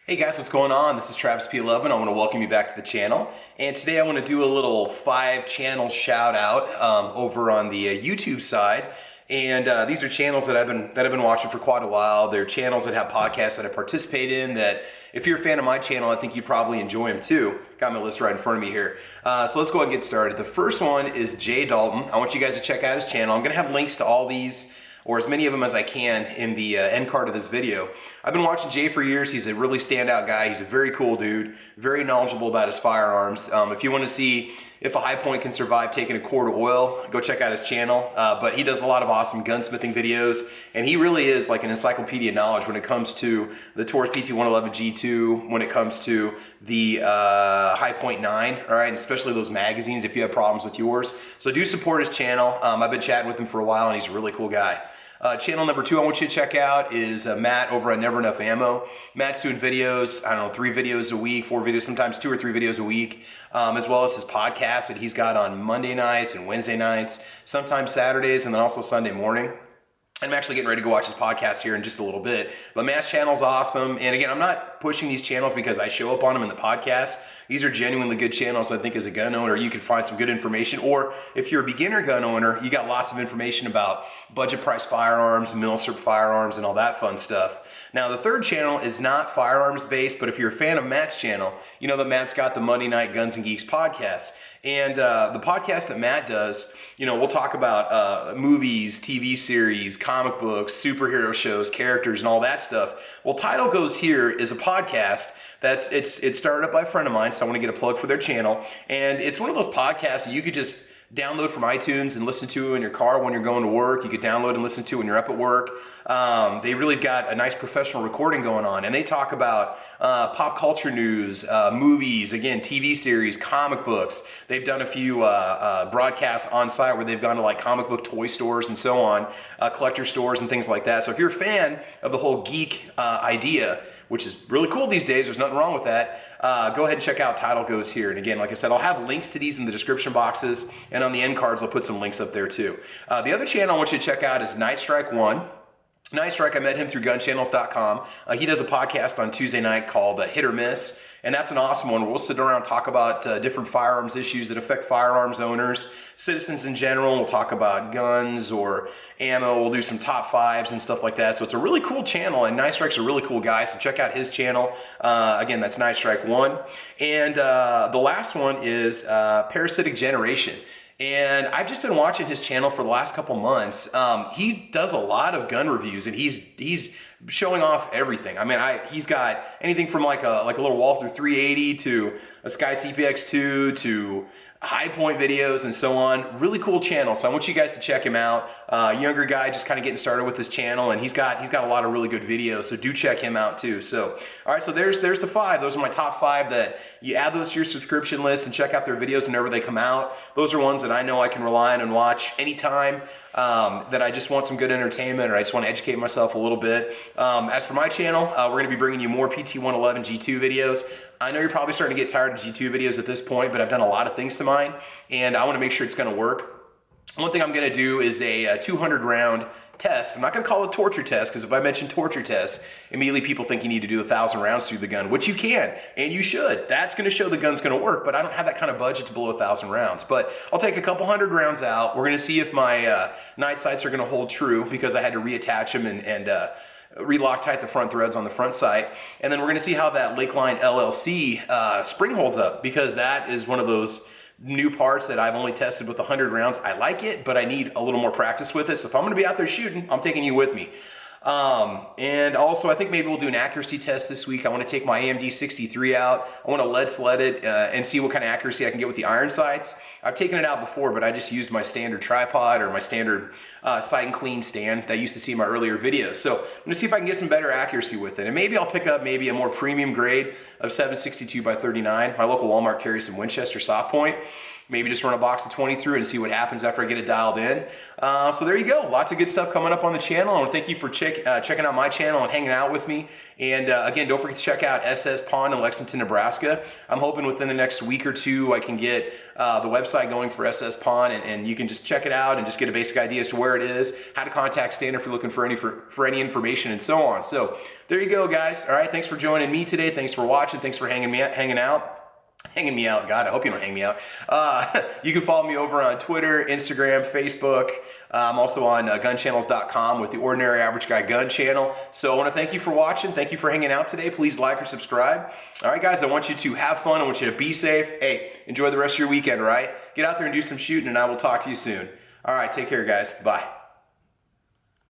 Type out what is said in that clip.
Hey guys, what's going on? This is Travis P11. I want to welcome you back to the channel. And today I want to do a little 5-channel shout out over on the YouTube side. And these are channels that I've been watching for quite a while. They're channels that have podcasts that I participate in that if you're a fan of my channel, I think you probably enjoy them too. Got my list right in front of me here. So let's go ahead and get started. The first one is Jay Dalton. I want you guys to check out his channel. I'm going to have links to all these, or as many of them as I can, in the end card of this video. I've been watching Jay for years. He's a really standout guy. He's a very cool dude, very knowledgeable about his firearms. If you want to see if a high point can survive taking a quart of oil, go check out his channel. But he does a lot of awesome gunsmithing videos, and he really is like an encyclopedia of knowledge when it comes to the Taurus PT111 G2, when it comes to the High Point 9, all right, and especially those magazines if you have problems with yours. So do support his channel. I've been chatting with him for a while, and he's a really cool guy. Channel number 2 I want you to check out is Matt over at Never Enough Ammo. Matt's doing videos, I don't know, 3 videos a week, 4 videos, sometimes 2 or 3 videos a week, as well as his podcast that he's got on Monday nights and Wednesday nights, sometimes Saturdays, and then also Sunday morning. I'm actually getting ready to go watch his podcast here in just a little bit. But Matt's channel's awesome. And again, I'm not pushing these channels because I show up on them in the podcast. These are genuinely good channels. I think as a gun owner, you can find some good information. Or if you're a beginner gun owner, you got lots of information about budget price firearms, milsurp firearms, and all that fun stuff. Now, the third channel is not firearms based, but if you're a fan of Matt's channel, you know that Matt's got the Monday Night Guns and Geeks podcast. And the podcast that Matt does, you know, we'll talk about movies, TV series, comic books, superhero shows, characters, and all that stuff. Well, Title Goes Here is a podcast it's started up by a friend of mine, so I want to get a plug for their channel. And it's one of those podcasts that you could just download from iTunes and listen to in your car when you're going to work. You could download and listen to when you're up at work. They really got a nice professional recording going on, and they talk about pop culture news, movies, again, TV series, comic books. They've done a few broadcasts on site where they've gone to like comic book toy stores and so on, collector stores and things like that. So if you're a fan of the whole geek idea, which is really cool these days, there's nothing wrong with that, go ahead and check out Title Goes Here. And again, like I said, I'll have links to these in the description boxes, and on the end cards I'll put some links up there too. The other channel I want you to check out is Night Strike 1. Night Strike, I met him through gunchannels.com. He does a podcast on Tuesday night called Hit or Miss, and that's an awesome one. We'll sit around and talk about different firearms issues that affect firearms owners, citizens in general. We'll talk about guns or ammo. We'll do some top 5s and stuff like that. So it's a really cool channel, and Night Strike's a really cool guy, so check out his channel. Again, that's Night Strike 1. And the last one is Parasitic Generation. And I've just been watching his channel for the last couple months. He does a lot of gun reviews, and he's showing off everything. I mean, he's got anything from like a little Walther 380 to a Sky CPX2 to high point videos and so on. Really cool channel, so I want you guys to check him out. Younger guy, just kind of getting started with his channel, and he's got a lot of really good videos, so do check him out too. So all right, so there's the 5. Those are my top 5 that you add those to your subscription list and check out their videos whenever they come out. Those are ones that I know I can rely on and watch anytime that I just want some good entertainment, or I just want to educate myself a little bit. As for my channel, we're going to be bringing you more PT111 G2 videos. I know you're probably starting to get tired of G2 videos at this point, but I've done a lot of things to mine, and I want to make sure it's going to work. One thing I'm going to do is a 200 round test. I'm not going to call it a torture test, because if I mention torture test, immediately people think you need to do 1,000 rounds through the gun, which you can, and you should. That's going to show the gun's going to work, but I don't have that kind of budget to blow 1,000 rounds. But I'll take a couple hundred rounds out. We're going to see if my night sights are going to hold true, because I had to reattach them and re-Loctite the front threads on the front sight. And then we're going to see how that Lakeline LLC spring holds up, because that is one of those new parts that I've only tested with 100 rounds. I like it, but I need a little more practice with it. So if I'm going to be out there shooting, I'm taking you with me. And also, I think maybe we'll do an accuracy test this week. I want to take my AMD 63 out. I want to lead sled it and see what kind of accuracy I can get with the iron sights. I've taken it out before, but I just used my standard tripod or my standard sight and clean stand that I used to see in my earlier videos. So I'm going to see if I can get some better accuracy with it. And maybe I'll pick up maybe a more premium grade of 762 by 39. My local Walmart carries some Winchester soft point. maybe just run a box of 20 through it and see what happens after I get it dialed in. So there you go. Lots of good stuff coming up on the channel. I want to thank you for checking out my channel and hanging out with me. And again, don't forget to check out SS Pond in Lexington, Nebraska. I'm hoping within the next week or two I can get the website going for SS Pond, and you can just check it out and just get a basic idea as to where it is, how to contact Stan if you're looking for any information, and so on. So there you go, guys. All right, thanks for joining me today. Thanks for watching. Thanks for hanging out. Hanging me out. God, I hope you don't hang me out. You can follow me over on Twitter, Instagram, Facebook. I'm also on gunchannels.com with the Ordinary Average Guy Gun channel. So I want to thank you for watching. Thank you for hanging out today. Please like or subscribe. All right, guys, I want you to have fun. I want you to be safe. Hey, enjoy the rest of your weekend, all right? Get out there and do some shooting, and I will talk to you soon. All right, take care, guys. Bye.